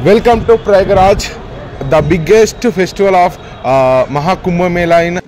Welcome to Prayagraj, the biggest festival of Mahakumbh Mela in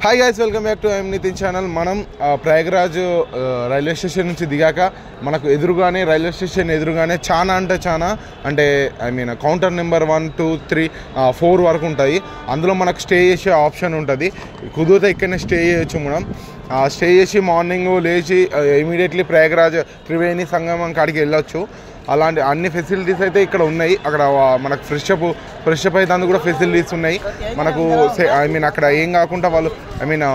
Hi guys, welcome back to I'm Nitin channel. మనం Prayagraj railway station నుంచి దిగాక మనకు ఎదురుగానే railway station ఎదురుగానే చాలా అంటే ఐ మీన్ కౌంటర్ నెంబర్ 1, 2, 3, 4 వరకు ఉంటాయి. అందులో మనకు స్టే చేసే ఆప్షన్ ఉంటుంది. కుదిరితే ఇక్కడనే స్టే చేయొచ్చు. మనం స్టే చేసి మార్నింగ్ లేచి ఇమీడియట్లీ ప్రయాగరాజ్ త్రివేణి సంగమం కాడికి వెళ్ళొచ్చు. అలాంటి అన్ని ఫెసిలిటీస్ అయితే ఇక్కడ ఉన్నాయి. అక్కడ మనకు ఫ్రెష్ అప్ అయితే అందుకు కూడా ఫెసిలిటీస్ ఉన్నాయి మనకు. ఐ మీన్ అక్కడ ఏం కాకుండా వాళ్ళు I mean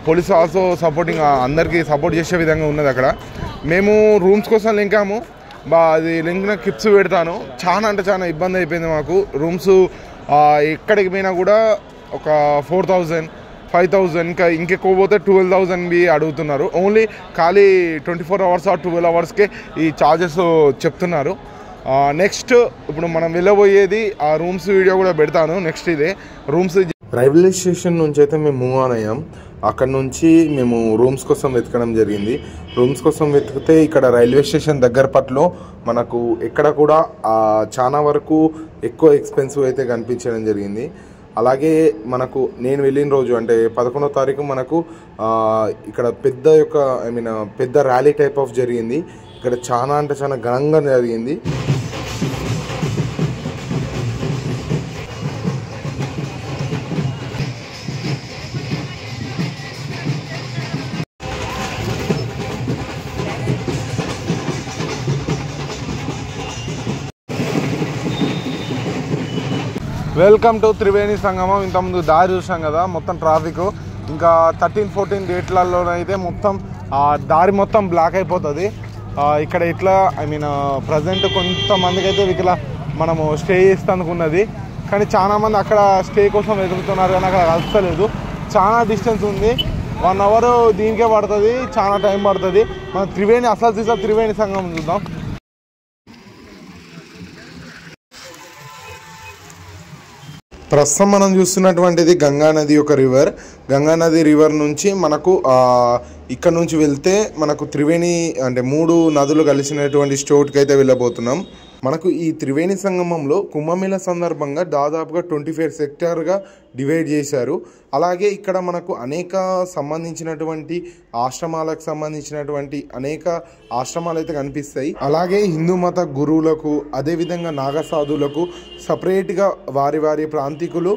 police also supporting అందరికీ సపోర్ట్ చేసే విధంగా ఉన్నది. అక్కడ మేము రూమ్స్ కోసం లింకాము. అది లింక్ నాకు కిప్స్ పెడతాను. చాలా ఇబ్బంది అయిపోయింది మాకు. రూమ్స్ ఎక్కడికి పోయినా కూడా ఒక 4,000, 5,000 ఇంకెక్కువ పోతే 12,000 అడుగుతున్నారు. ఓన్లీ ఖాళీ 24 hours or 12 hours ఈ ఛార్జెస్ చెప్తున్నారు. నెక్స్ట్ ఇప్పుడు మనం వెళ్ళబోయేది ఆ రూమ్స్ వీడియో కూడా పెడతాను. నెక్స్ట్ ఇదే రూమ్స్. రైల్వే స్టేషన్ నుంచి అయితే మేము మూవ్ ఆన్ అయ్యాం. అక్కడ నుంచి మేము రూమ్స్ కోసం వెతకడం జరిగింది. రూమ్స్ కోసం వెతికితే ఇక్కడ రైల్వే స్టేషన్ దగ్గర పట్లో మనకు ఎక్కడ కూడా చాలా వరకు ఎక్కువ ఎక్స్పెన్సివ్ అయితే కనిపించడం జరిగింది. అలాగే మనకు నేను వెళ్ళిన రోజు అంటే 11వ తారీఖు మనకు ఇక్కడ పెద్ద ర్యాలీ టైప్ ఆఫ్ జరిగింది. ఇక్కడ చాలా ఘనంగా జరిగింది. వెల్కమ్ టు త్రివేణి సంగమం. ఇంతకుముందు దారి చూసాం కదా, మొత్తం ట్రాఫిక్. ఇంకా 13-14 డేట్లలోనైతే మొత్తం దారి మొత్తం బ్లాక్ అయిపోతుంది. ఇక్కడ ఇట్లా ఐ మీన్ ప్రజెంట్ కొంతమందికి అయితే ఇక్కడ మనము స్టే చేస్తానుకున్నది. కానీ చాలామంది అక్కడ స్టే కోసం వెతుకుతున్నారు కానీ అక్కడ కలుస్తలేదు. చాలా డిస్టెన్స్ ఉంది. 1 hour దీనికే పడుతుంది. చాలా టైం పడుతుంది. మనం త్రివేణి సంగమం చూద్దాం. ప్రస్తుతం మనం చూస్తున్నటువంటిది గంగానది యొక్క రివర్. గంగానది రివర్ నుంచి మనకు ఇక్కడ నుంచి వెళ్తే మనకు త్రివేణి అంటే 3 నదులు కలిసినటువంటి స్టోర్కి అయితే వెళ్ళబోతున్నాం. మనకు ఈ త్రివేణి సంగమంలో కుంభమేళ సందర్భంగా దాదాపుగా 25 సెక్టార్గా డివైడ్ చేశారు. అలాగే ఇక్కడ మనకు అనేక సంబంధించినటువంటి ఆశ్రమాలకు సంబంధించినటువంటి అనేక ఆశ్రమాలు అయితే కనిపిస్తాయి. అలాగే హిందూ మత గురువులకు అదేవిధంగా నాగసాధులకు సపరేట్గా వారి ప్రాంతీకులు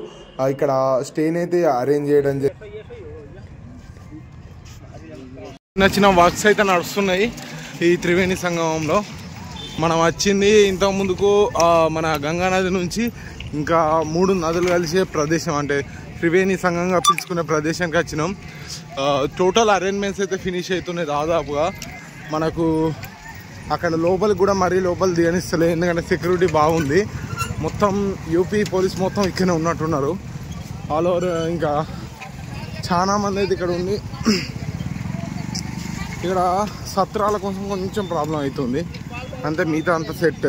ఇక్కడ స్టేనైతే అరేంజ్ చేయడం నచ్చిన వర్క్స్ అయితే నడుస్తున్నాయి ఈ త్రివేణి సంగమంలో. మనం వచ్చింది ఇంతకు ముందుకు మన గంగానది నుంచి ఇంకా 3 నదులు కలిసే ప్రదేశం అంటే త్రివేణి సంగంగా పిలుచుకునే ప్రదేశానికి వచ్చినాం. టోటల్ అరేంజ్మెంట్స్ అయితే ఫినిష్ అవుతున్నాయి దాదాపుగా. మనకు అక్కడ లోపలికి కూడా మరీ లోపల దిగనిస్తలేదు, ఎందుకంటే సెక్యూరిటీ బాగుంది. మొత్తం యూపీ పోలీస్ మొత్తం ఇక్కడనే ఉన్నట్టున్నారు ఆల్ ఓవర్. ఇంకా చాలా మంది అయితే ఇక్కడ ఉంది. ఇక్కడ సత్రాల కోసం కొంచెం ప్రాబ్లం అవుతుంది అంతే, మిగతా అంత set.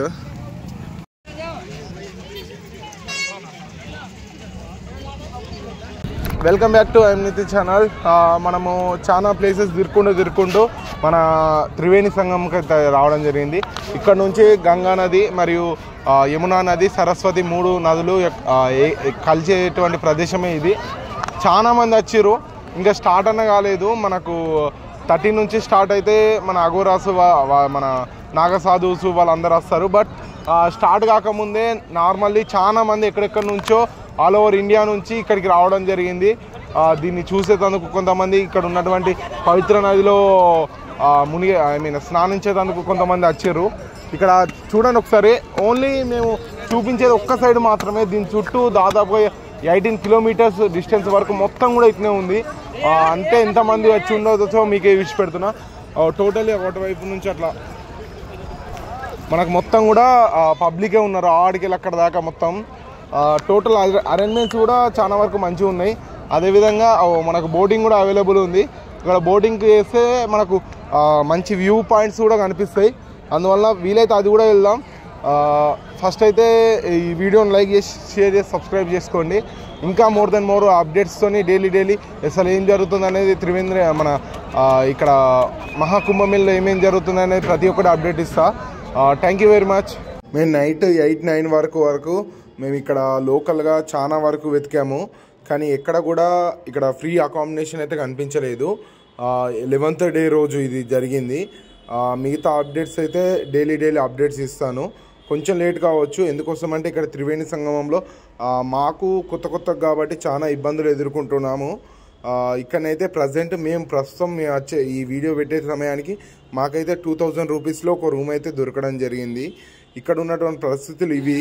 Welcome back to I'm Nitin channel. మనము చాలా ప్లేసెస్ తిరుక్కుంటూ మన త్రివేణి సంగంకి రావడం జరిగింది. ఇక్కడ నుంచి గంగా నది మరియు యమునా నది, సరస్వతి 3 నదులు కలిసేటువంటి ప్రదేశమే ఇది. చాలా మంది వచ్చారు, ఇంకా స్టార్ట్ అన్న కాలేదు. మనకు 13 నుంచి స్టార్ట్ అయితే మన అఘోరాసు మన నాగసాధువుసు వాళ్ళందరూ వస్తారు. బట్ స్టార్ట్ కాకముందే నార్మల్లీ చాలా మంది ఎక్కడెక్కడ నుంచో ఆల్ ఓవర్ ఇండియా నుంచి ఇక్కడికి రావడం జరిగింది. దీన్ని చూసేందుకు కొంతమంది ఇక్కడ ఉన్నటువంటి పవిత్ర నదిలో స్నానించేందుకు కొంతమంది వచ్చారు. ఇక్కడ చూడండి ఒకసారి, ఓన్లీ మేము చూపించేది ఒక్క సైడ్ మాత్రమే. దీని చుట్టూ దాదాపు 18 కిలోమీటర్స్ డిస్టెన్స్ వరకు మొత్తం కూడా ఇట్నే ఉంది. అంటే ఎంతమంది వచ్చి ఉండొచ్చో మీకే విడిచిపెడుతున్నా. టోటల్లీ ఒకటి వైపు నుంచి అట్లా మనకు మొత్తం కూడా పబ్లికే ఉన్నారు, ఆడికెళ్ళి అక్కడ దాకా మొత్తం. టోటల్ అరేంజ్మెంట్స్ కూడా చాలా వరకు మంచిగా ఉన్నాయి. అదేవిధంగా మనకు బోటింగ్ కూడా అవైలబుల్ ఉంది. ఇక్కడ బోటింగ్ చేస్తే మనకు మంచి వ్యూ పాయింట్స్ కూడా కనిపిస్తాయి. అందువల్ల వీలైతే అది కూడా వెళ్దాం. ఫస్ట్ అయితే ఈ వీడియోని లైక్ చేసి షేర్ చేసి సబ్స్క్రైబ్ చేసుకోండి. ఇంకా మోర్ దెన్ మోర్ అప్డేట్స్తోని డైలీ అసలు ఏం జరుగుతుంది అనేది త్రివేంద్ర మన ఇక్కడ మహాకుంభమేళలో ఏమేం జరుగుతుంది అనేది ప్రతి ఒక్కటి అప్డేట్ ఇస్తా. Thank you very much. మేము నైట్ 8-9 వరకు మేము ఇక్కడ లోకల్గా చాలా వరకు వెతికాము, కానీ ఎక్కడ కూడా ఇక్కడ ఫ్రీ అకామిడేషన్ అయితే కనిపించలేదు. 11th డే రోజు ఇది జరిగింది. మిగతా అప్డేట్స్ అయితే డైలీ అప్డేట్స్ ఇస్తాను. కొంచెం లేట్ కావచ్చు, ఎందుకోసం అంటే ఇక్కడ త్రివేణి సంగమంలో మాకు కొత్త కాబట్టి చాలా ఇబ్బందులు ఎదుర్కొంటున్నాము. ఇక్కడనైతే మేము ప్రస్తుతం వచ్చే ఈ వీడియో పెట్టే సమయానికి మాకైతే 2000 రూపీస్లో ఒక రూమ్ అయితే దొరకడం జరిగింది. ఇక్కడ ఉన్నటువంటి పరిస్థితులు ఇవి.